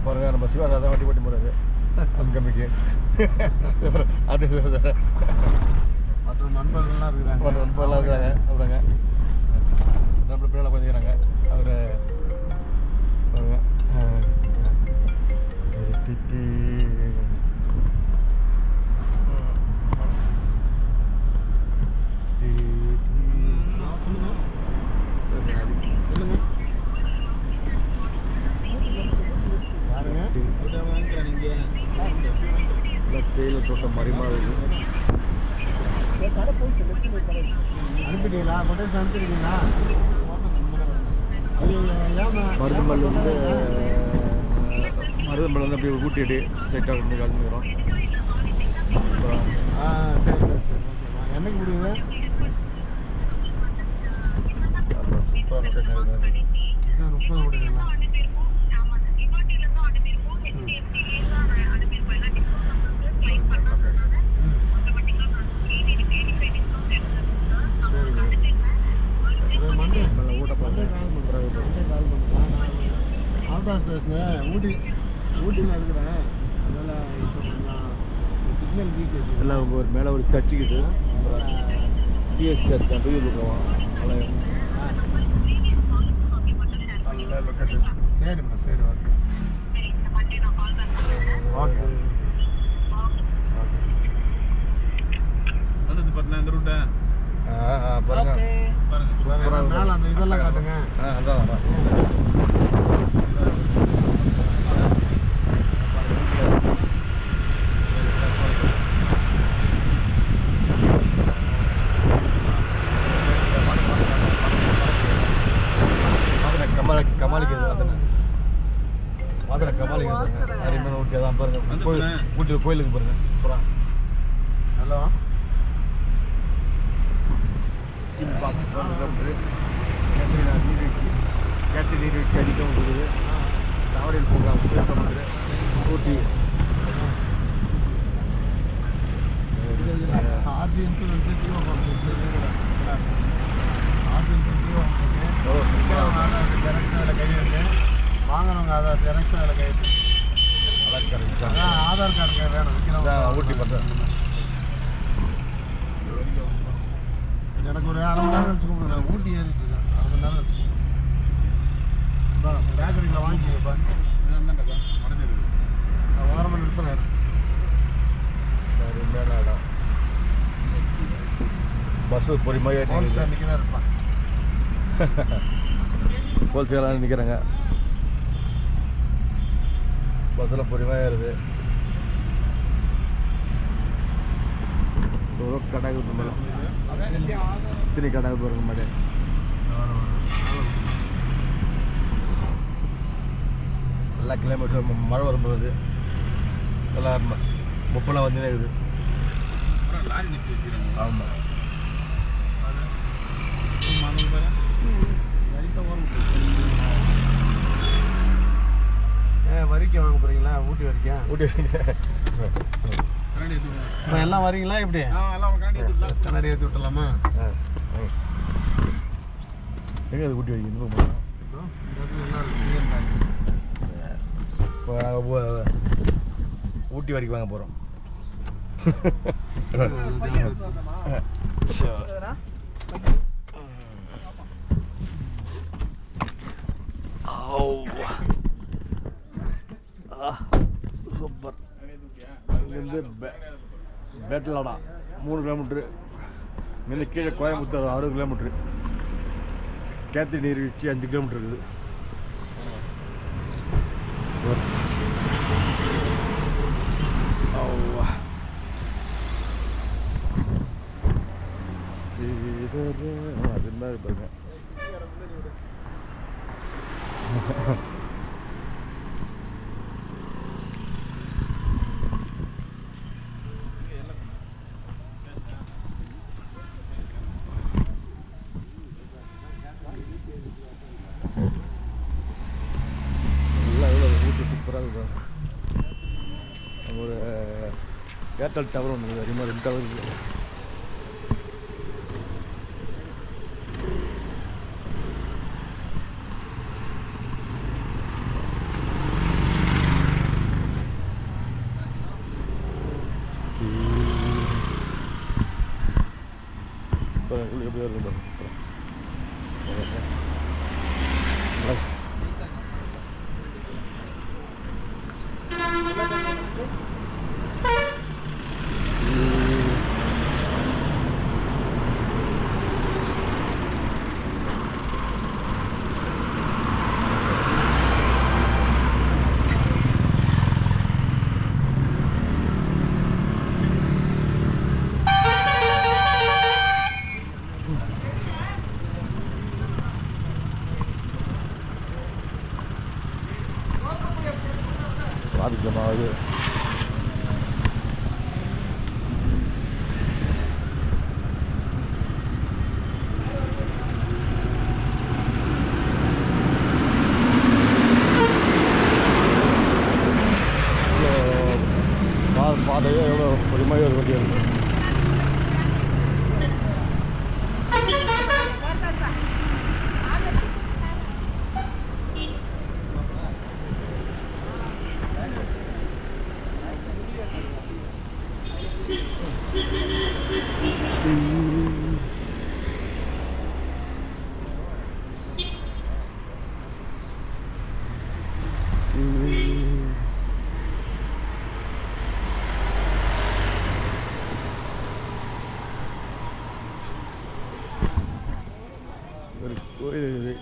பாருங்க நம்ம சிவா தான் வண்டி ஓட்டி போறாரு அங்கமிக்கு அப்படி மற்ற நண்பர்கள்லாம் இருக்கிறாங்க அப்புறங்க நம்மள பிள்ளைல பண்ணிக்கிறாங்க அவரை பாருங்க தேயிலை தோட்டம் மரிமா அனுப்பிட்டீங்களா? கொட்டேஷன் அனுப்பிட்டீங்களா? மருதமல்லி வந்து மருதமல்லி வந்து அப்படியே ஊட்டிட்டு ஸ்ட்ரைட்டாக வந்து கலந்துக்கிறோம். அப்புறம் சரி சரி சரி ஓகேம்மா. என்னைக்கு முடியுது? சூப்பராக லொக்கேஷன் சார் 30 முடியுதுங்களா? ஊட்டியில் இருக்கிறேன். அதனால் இப்போ கொஞ்சம் சிக்னல் வீக்கேஜ் எல்லாம் ஒரு மேலே ஒரு சர்ச்சுக்குது. சிஎஸ் சர்ச் போய் போவோம். நல்ல லொக்கேஷன். சரிம்மா சரி ஓகே ஓகே வந்து பார்த்தீங்கன்னா இந்த ரூட்டை பாருங்க பாருங்க மேலே அந்த இதெல்லாம் காட்டுங்க. அதான் கமாலிக்கிறது அதில் கமாலிக்கிறது அருமையான ஊட்டி தான் பாருங்க. ஊட்டியில் கோயிலுக்கு பாருங்க அப்புறம் ஹலோ சிம் பாக்ஸ் கேட்டு நீர்வீழ்ச்சி அடிக்க முடியுது. தாவடியில் போக ஊட்டி ஆர்சி இன்சூரன்ஸு டெரெக்ஷனில் கை இருக்கு. வாங்கினவங்க ஆதார் டெரெக்ஷனில் கை இருக்கு. ஆதார் கார்டு வேணும் விற்கிறவங்க. ஊட்டி பார்த்தேன். எனக்கு ஒரு அரை மணி நேரம் கழிச்சு கூப்பிடுங்க. ஊட்டி ஏறிட்டு இருக்கேன். அரை மணி நேரம் கழிச்சு பேக்கரியில் வாங்கிக்கப்பா. நான் ஓரமாக நிறுத்துறேன். சரி மேலே இடம் பஸ்ஸு பொறுமையாக நிற்க தான் இருப்பான். ஹோல்சேலாக நிற்கிறாங்க. பஸ்ஸில் பொறுமையாக இருக்குது. கடை மேலே இத்தனை கடை போகிற மாதிரி எல்லா கிலோமீட்டர் மழை வரும்போது எல்லாம் முப்பெல்லாம் வந்துனே இருக்குது. ஆமாம் வரிக்க வாங்க போகிறீங்களா? ஊட்டி வரைக்கும் ஊட்டி இப்போ எல்லாம் வரீங்களா? எப்படி கண்ணாடி ஏற்றி விட்டுலாமா? எங்கே அது ஊட்டி வரைக்கும் இன்னும் போகலாம். இப்போ நாங்கள் ஊட்டி வரைக்கும் வாங்க போகிறோம். சூப்பர். இங்கேருந்து பேட்டலாடா 3 கிலோமீட்ரு. இங்கேருந்து கீழே கோயம்புத்தூர் 6 கிலோமீட்ரு. கேத்தி நீர்வீழ்ச்சி 5 கிலோமீட்டர் இருக்குது. அது மாதிரி பாருங்க. எல்லாம் எவ்வளோ ஊட்டி சூப்பராக ஏர்டெல் டவர் ஒன்று அதிகமாக 2 டவர் இருக்குது. எப்படி வருது அதிகமாகுது. பாதையே எவ்வளோ பொறுமையாக ஒரு வண்டியாக இருக்குது. ஒரு கோயில் இது.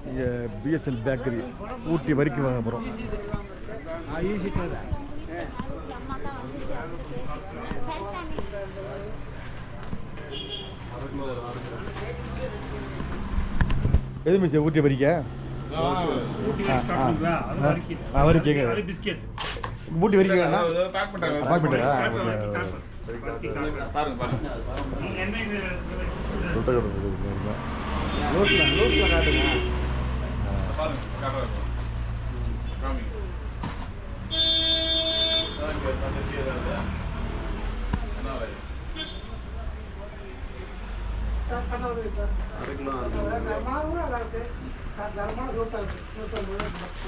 இங்கே பிஎஸ்எல் பேக்கரி ஊட்டி வரைக்கும் வாங்க போகிறோம். எது மிஸ் ஊட்டி வரிக்கா வரிக்கீங்க ஊட்டி வரிக்கா பேக் பண்ணுறா லூஸில் காட்டுங்க.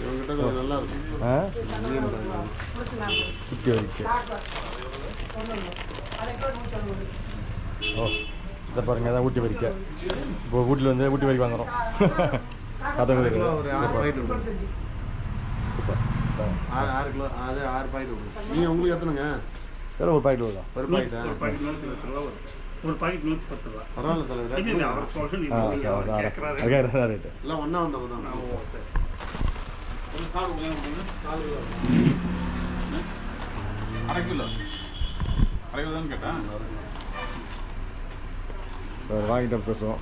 இவங்ககிட்ட நல்லா இருக்கும். ஓ இதை பாருங்க, அதான் ஊட்டி வரிக்க. இப்போ ஊட்டியில் வந்து ஊட்டி வரைக்கும் வாங்குறோம். ஒரு 6 பாக்கெட் இருக்கு. சூப்பர். 6 கிலோ அது 6 பாக்கெட் இருக்கு. நீங்கள் உங்களுக்கு எத்தனைங்க? வேறு ஒரு பாக்கெட் வருதா? ஒரு பாக்கெட்டா? ஒரு பாக்கெட் 110 ரூபா. பரவாயில்ல தலைவர். ரேட்டு எல்லாம் ஒன்றா வந்தவங்க தான். அரை கிலோ தான் கேட்டேன். வாங்கிட்டு பேசுவோம்.